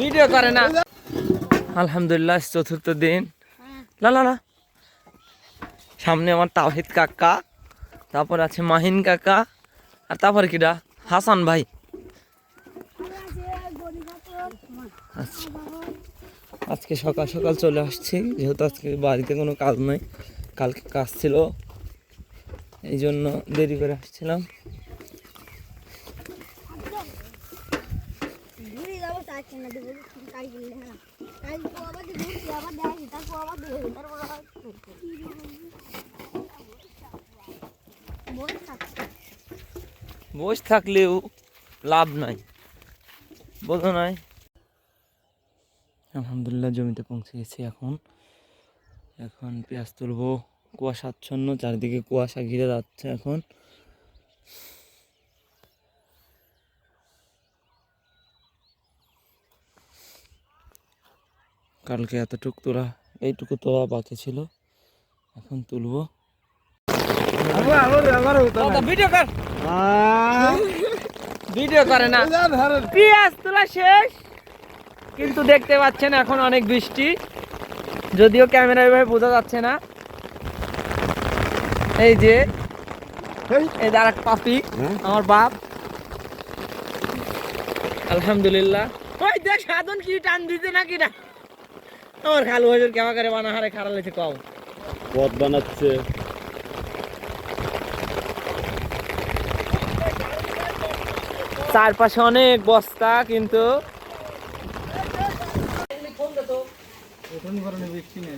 Video করে না। আলহামদুলিল্লাহ চতুর্থ দিন। না না না, সামনে আমার তাওহিদ কাকা, তারপর আছে মাহিন কাকা, আর তারপর কিরা হাসান ভাই। আচ্ছা, আজকে সকাল সকাল চলে আসছি, যেহেতু আজকে বাড়িতে কোনো কাজ নাই, কালকে কাজ ছিল, এই জন্য দেরি করে আসছিলাম। বসে থাকলেও লাভ নাই, বোঝো নাই। আলহামদুলিল্লাহ জমিতে পৌঁছে গেছি। এখন পেঁয়াজ তুলবো। কুয়াশাচ্ছন্ন, চারিদিকে কুয়াশা ঘিরে যাচ্ছে। এখন কালকে এতটুকু তোলা, এইটুকু তোলা বাকি ছিল, এখন তুলবো। ভিডিও করে না, পেঁয়াজ তোলা শেষ, কিন্তু দেখতে পাচ্ছেন এখন অনেক বৃষ্টি, যদিও ক্যামেরায় ভাবে বোঝা যাচ্ছে না। এই যে এই আর এক পাপি, আমার বাপ। আলহামদুলিল্লাহ। ওই দেখ সাধন কি টান দিতে নাকি না, আমার খালু হাজুর কেমন করে বানা হারে খারাপ লেছে, কম পথ বানাচ্ছে। চারপাশে অনেক বস্তা, কিন্তু বৃষ্টি নেই।